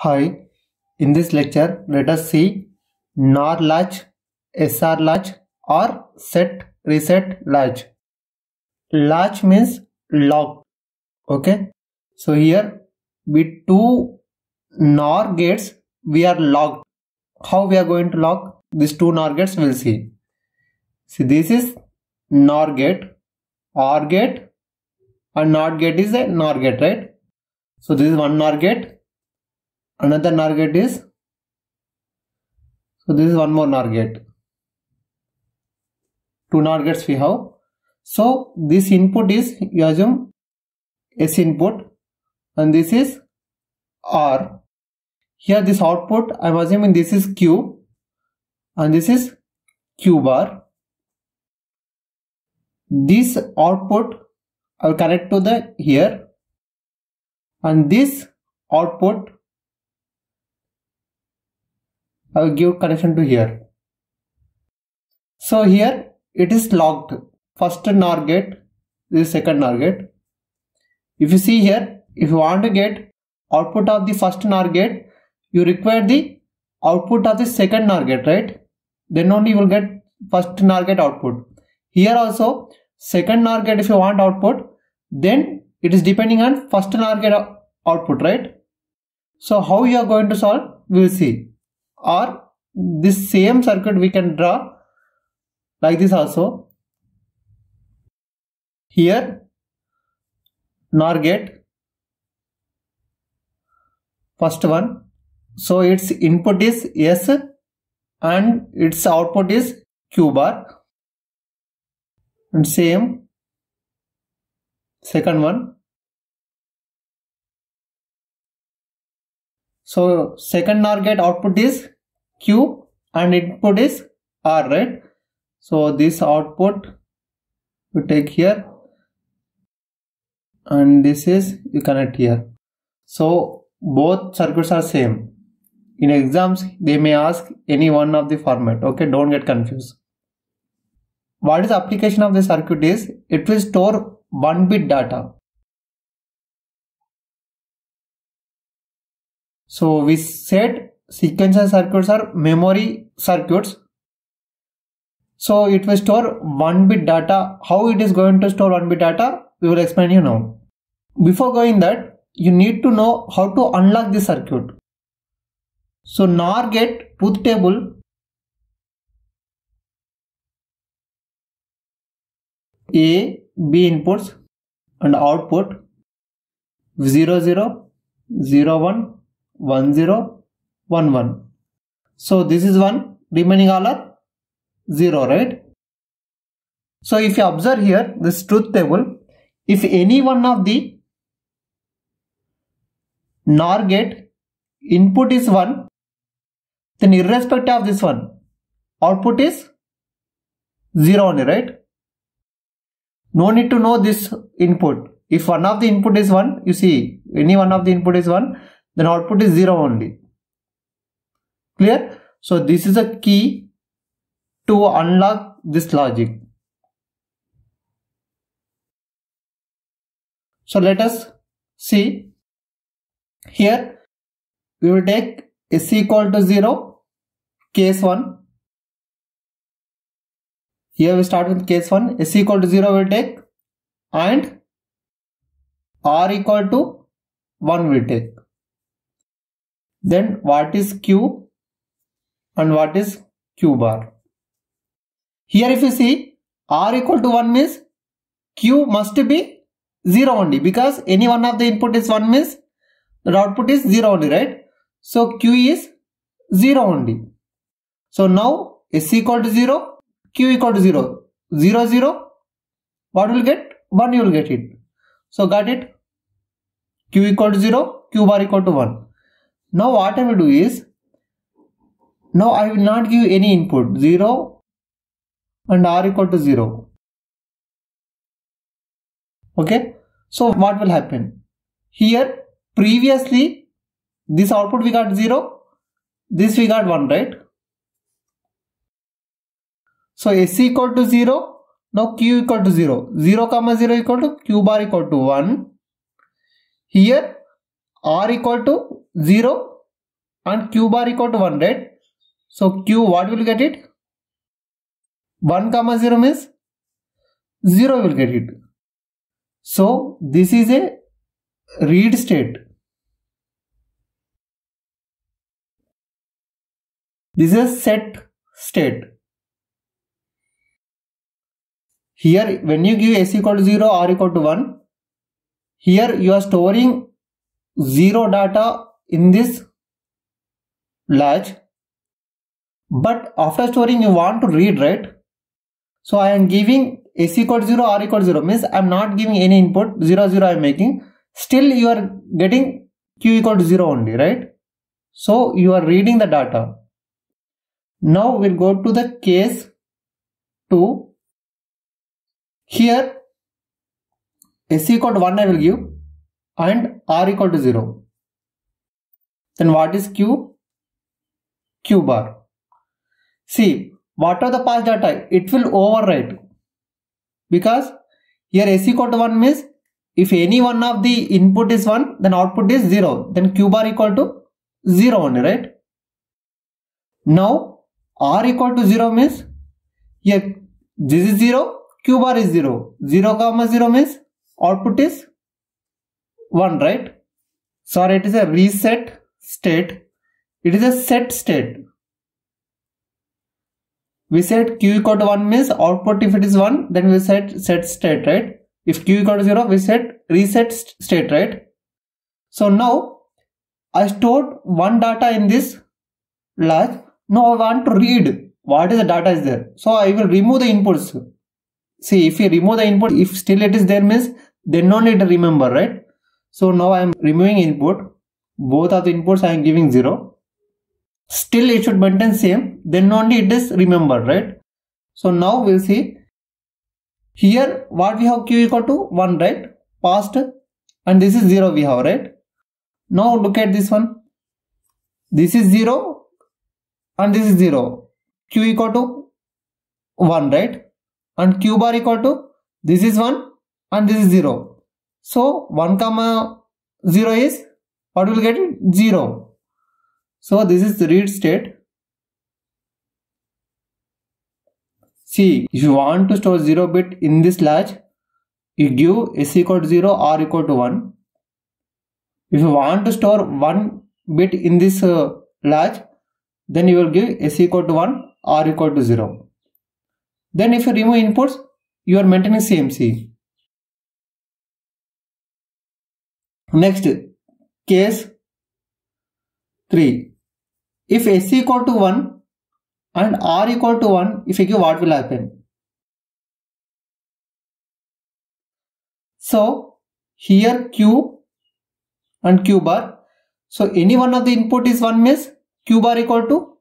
Hi, in this lecture, let us see NOR latch, SR latch or set reset latch. Latch means lock. Okay. So here with two NOR gates, we are locked. How we are going to lock these two NOR gates? We'll see. See, this is NOR gate, OR gate, and NOT gate is a NOR gate, right? So this is one NOR gate. Another NOR gate is, so this is one more NOR gate. Two NOR gates we have. So this input is, you assume, S input, and this is R. Here this output, I am assuming this is Q, and this is Q bar. This output I will connect to the here, and this output I will give connection to here. So here it is locked. First NOR gate, this is second NOR gate. If you see here, if you want to get output of the first NOR gate, you require the output of the second NOR gate, right? Then only you will get first NOR gate output. Here also, second NOR gate if you want output, then it is depending on first NOR gate output, right? So how you are going to solve, we will see. Or this same circuit we can draw like this also. Here NOR gate, first one, so its input is S and its output is Q bar, and same second one. So second NOR gate output is Q and input is R, right? So this output you take here, and this is you connect here. So both circuits are same. In exams they may ask any one of the format. Okay, don't get confused. What is the application of the circuit is, it will store 1-bit data. So we said sequential circuits are memory circuits. So it will store 1-bit data. How it is going to store 1-bit data, we will explain you now. Before going that, you need to know how to unlock the circuit. So NOR gate truth table, A, B inputs and output 0, 0, 0, 1, 1, 0, 1, 1. So this is 1, remaining all are 0, right? So if you observe here this truth table, if any one of the NOR gate input is 1, then irrespective of this one, output is 0 only, right? No need to know this input. If one of the input is 1, you see any one of the input is 1, then output is 0 only. Clear? So this is a key to unlock this logic. So let us see. Here we will take S equal to 0, case 1. Here we start with case 1, S equal to 0 we will take, and R equal to 1 we will take. Then what is Q and what is Q bar? Here if you see R equal to 1 means Q must be 0 only, because any one of the input is 1 means the output is 0 only, right? So Q is 0 only. So now S equal to 0, Q equal to 0, 0, 0, what will get? 1 you will get it. So got it? Q equal to 0, Q bar equal to 1. Now what I will do is, now I will not give any input, 0 and R equal to 0. Okay, so what will happen? Here previously this output we got 0, this we got 1, right? So S equal to 0, now Q equal to 0, 0 comma 0 equal to Q bar equal to 1. Here R equal to 0, and q bar equal to 1, right? So q, what will get it? 1 comma 0 means 0 will get it. So this is a read state. This is a set state. Here when you give s equal to 0, r equal to 1, here you are storing 0 data in this latch, but after storing you want to read, right? So I am giving s equal to 0, r equal to 0 means I am not giving any input, 0 0 I am making. Still you are getting q equal to 0 only, right? So you are reading the data. Now we'll go to the case 2. Here s equal to 1 I will give and r equal to 0. Then what is q? Q bar. See, what are the past data? It will overwrite, because here s equal to 1 means if any one of the input is 1, then output is 0. Then q bar equal to 0 only, right? Now r equal to 0 means here this is 0, q bar is 0. 0 comma 0 means output is 1, right? Sorry, it is a reset state. It is a set state. We said q equal to 1 means output, if it is 1, then we said set state, right? If q equal to 0, we said reset state, right? So now I stored one data in this latch. Now I want to read what is the data is there. So I will remove the inputs. See, if you remove the input, if still it is there means then no need to remember, right? So now I am removing input. Both of the inputs I am giving 0. Still it should maintain same, then only it is remembered, right? So now we'll see. Here what we have, q equal to 1, right? Past, and this is 0 we have, right? Now look at this one. This is 0 and this is 0. Q equal to 1, right? And q bar equal to, this is 1 and this is 0. So 1 comma 0 is, what will get it? 0. So this is the read state. See, if you want to store 0 bit in this latch, you give s equal to 0, r equal to 1. If you want to store 1 bit in this latch, then you will give s equal to 1, r equal to 0. Then if you remove inputs, you are maintaining same. C. Next, case 3. If s equal to 1 and r equal to 1, if you give, what will happen? So here q and q bar. So any one of the input is 1 means q bar equal to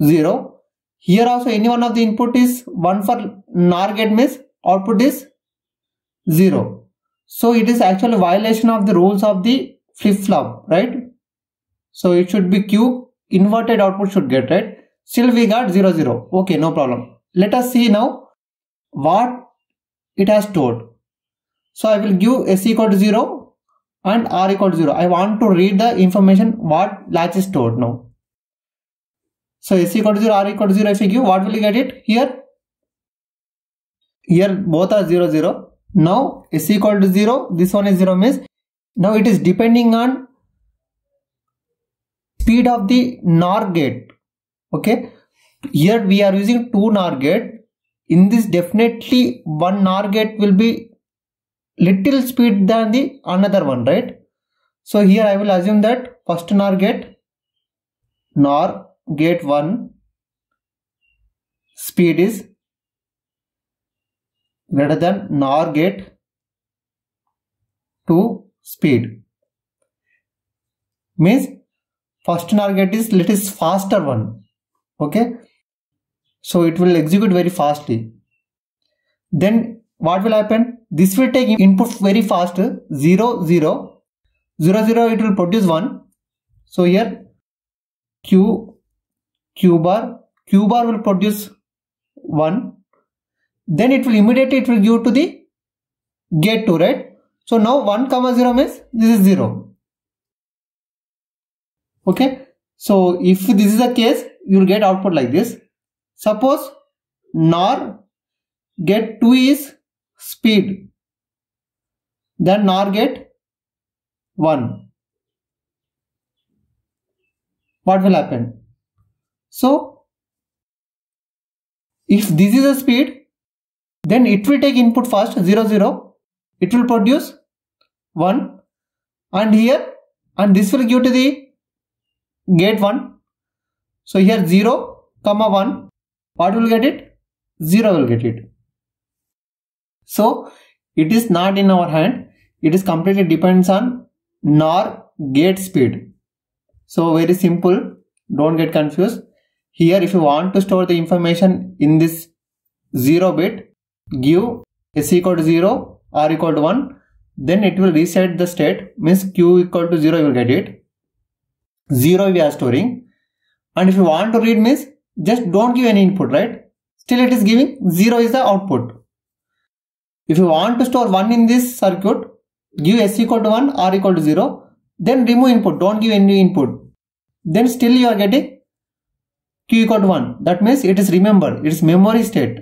0. Here also any one of the input is 1 for NOR gate means output is 0. So it is actually violation of the rules of the flip-flop, right? So it should be q, inverted output should get, right? Still we got 0 0. Okay, no problem. Let us see now what it has stored. So I will give s equal to 0 and r equal to 0. I want to read the information what latch is stored now. So s equal to 0, r equal to 0, if you give, what will you get it? Here both are 0 0. Now s equal to 0, this one is 0 means now it is depending on speed of the NOR gate. Okay, here we are using 2 NOR gate. In this definitely one NOR gate will be little speed than the another one, right? So here I will assume that first NOR gate 1 speed is greater than NOR gate 2 speed. Means first NOR gate is little faster one. Okay, so it will execute very fastly. Then what will happen? This will take input very fast. 0 0 0 0, it will produce 1. So here q bar will produce 1. Then it will immediately give to the gate 2, right? So now 1 comma 0 means this is 0. Okay, so if this is the case, you will get output like this. Suppose NOR get 2 is speed, then NOR get 1. What will happen? So if this is the speed, then it will take input first 0 0, it will produce 1, and here, and this will give to the gate 1. So here 0 comma 1, what will get it? 0 will get it. So it is not in our hand, it is completely depends on NOR gate speed. So very simple, don't get confused. Here if you want to store the information in this 0 bit, give s equal to 0, r equal to 1, then it will reset the state, means q equal to 0 you will get it. 0 we are storing, and if you want to read means just don't give any input, right? Still it is giving 0 is the output. If you want to store 1 in this circuit, give s equal to 1, r equal to 0, then remove input, don't give any input. Then still you are getting q equal to 1. That means it is remembered, it is memory state.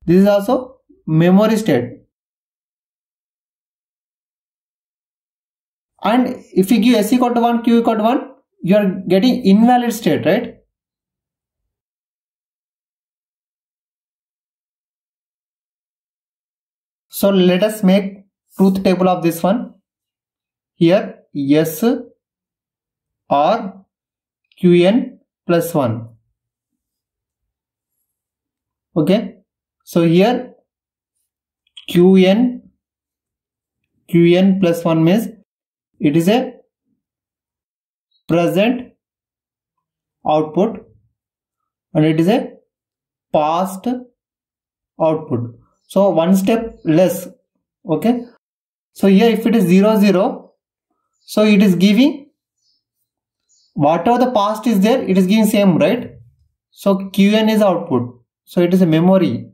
This is also memory state. And if you give s equal to 1, q equal to 1, you are getting invalid state, right? So let us make truth table of this one. Here S or Qn plus 1. Okay. So here Qn plus 1 means it is a present output and it is a past output. So one step less. Okay. So here if it is 0 0, so it is giving whatever the past is there, it is giving same, right? So Qn is output. So it is a memory.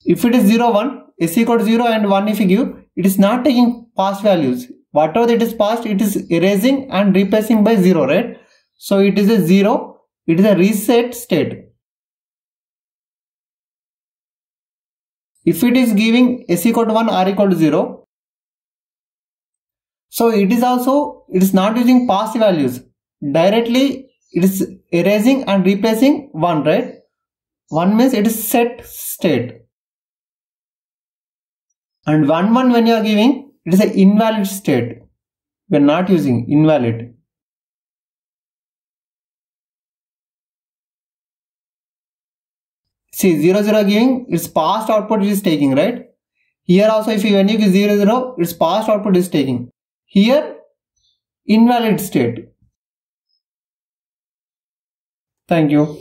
If it is 0 1, s equal to 0 and 1 if you give, it is not taking past values. Whatever it is past, it is erasing and replacing by 0, right? So it is a 0, it is a reset state. If it is giving s equal to 1, r equal to 0, so it is also, it is not using past values. Directly it is erasing and replacing 1, right? 1 means it is set state. And 1 1 when you are giving, it is an invalid state. We are not using invalid. See 0 0 giving, its past output is taking, right? Here also if you when you give 0 0, its past output is taking. Here invalid state. Thank you.